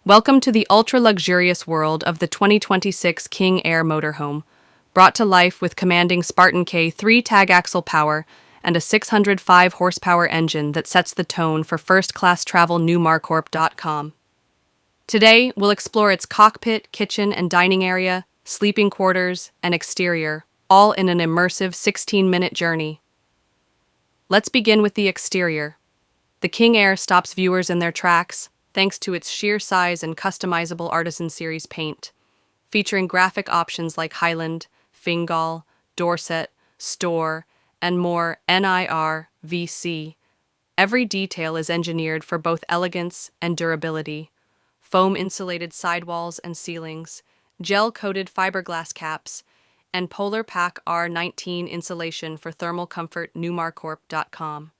Welcome to the ultra-luxurious world of the 2026 King Air Motorhome, brought to life with commanding Spartan K3 tag-axle power and a 605 horsepower engine that sets the tone for first-class travel. Newmarcorp.com. Today, we'll explore its cockpit, kitchen and dining area, sleeping quarters, and exterior, all in an immersive 16-minute journey. Let's begin with the exterior. The King Air stops viewers in their tracks, thanks to its sheer size and customizable Artisan Series paint, featuring graphic options like Highland, Fingal, Dorset, Store, and more. NIR-VC. Every detail is engineered for both elegance and durability. Foam-insulated sidewalls and ceilings, gel-coated fiberglass caps, and Polar Pack R19 insulation for thermal comfort. Newmarcorp.com.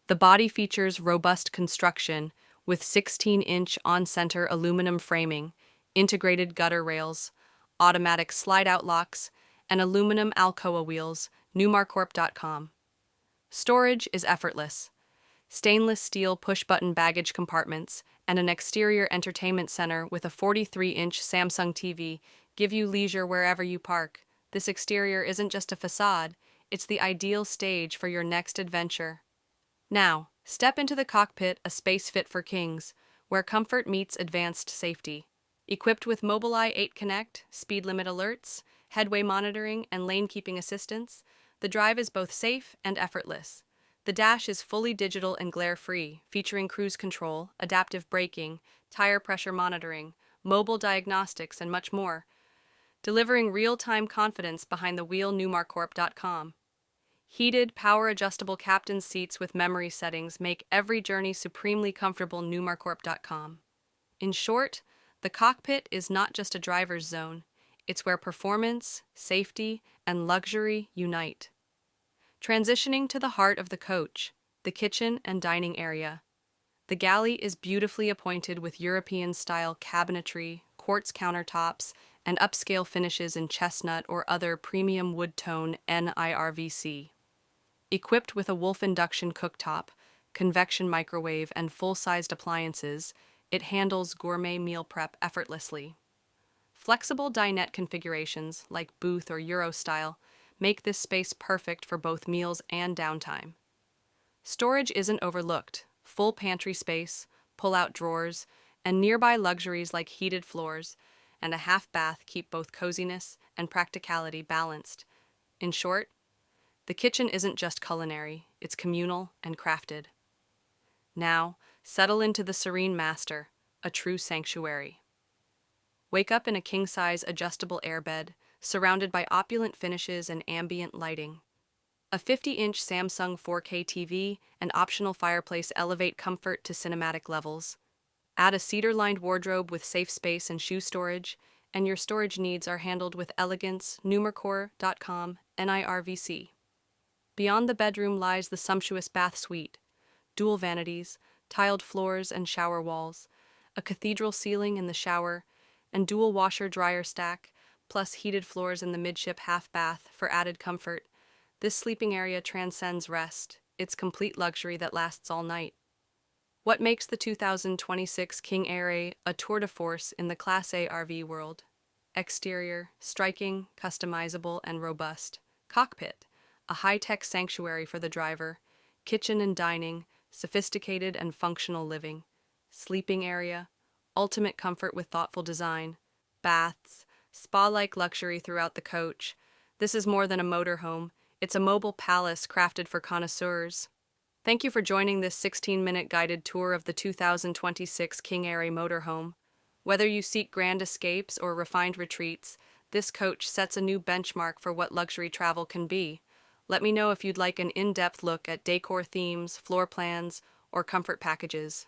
The body features robust construction with 16-inch on-center aluminum framing, integrated gutter rails, automatic slide-out locks, and aluminum Alcoa wheels. Newmarcorp.com. Storage is effortless. Stainless steel push-button baggage compartments and an exterior entertainment center with a 43-inch Samsung TV give you leisure wherever you park. This exterior isn't just a facade, it's the ideal stage for your next adventure. Now, step into the cockpit, a space fit for kings, where comfort meets advanced safety. Equipped with Mobileye 8 Connect, speed limit alerts, headway monitoring, and lane-keeping assistance, the drive is both safe and effortless. The dash is fully digital and glare-free, featuring cruise control, adaptive braking, tire pressure monitoring, mobile diagnostics, and much more, delivering real-time confidence behind the wheel. Newmarcorp.com. Heated, power-adjustable captain's seats with memory settings make every journey supremely comfortable. Newmarcorp.com. In short, the cockpit is not just a driver's zone, it's where performance, safety, and luxury unite. Transitioning to the heart of the coach, the kitchen and dining area. The galley is beautifully appointed with European-style cabinetry, quartz countertops, and upscale finishes in chestnut or other premium wood tone. NIRVC. Equipped with a Wolf induction cooktop, convection microwave, and full-sized appliances, it handles gourmet meal prep effortlessly. Flexible dinette configurations, like booth or Euro style, make this space perfect for both meals and downtime. Storage isn't overlooked. Full pantry space, pull-out drawers, and nearby luxuries like heated floors and a half bath keep both coziness and practicality balanced. In short, the kitchen isn't just culinary, it's communal and crafted. Now, settle into the serene master, a true sanctuary. Wake up in a king-size adjustable airbed, surrounded by opulent finishes and ambient lighting. A 50-inch Samsung 4K TV and optional fireplace elevate comfort to cinematic levels. Add a cedar-lined wardrobe with safe space and shoe storage, and your storage needs are handled with elegance. Newmarcorp.com. NIRVC. Beyond the bedroom lies the sumptuous bath suite. Dual vanities, tiled floors and shower walls, a cathedral ceiling in the shower, and dual washer-dryer stack, plus heated floors in the midship half bath for added comfort. This sleeping area transcends rest. It's complete luxury that lasts all night. What makes the 2026 King Air a tour de force in the Class A RV world? Exterior, striking, customizable, and robust. Cockpit, a high-tech sanctuary for the driver. Kitchen and dining, sophisticated and functional living. Sleeping area, ultimate comfort with thoughtful design. Baths, spa-like luxury throughout the coach. This is more than a motorhome. It's a mobile palace crafted for connoisseurs. Thank you for joining this 16-minute guided tour of the 2026 King Air Motorhome. Whether you seek grand escapes or refined retreats, this coach sets a new benchmark for what luxury travel can be. Let me know if you'd like an in-depth look at decor themes, floor plans, or comfort packages.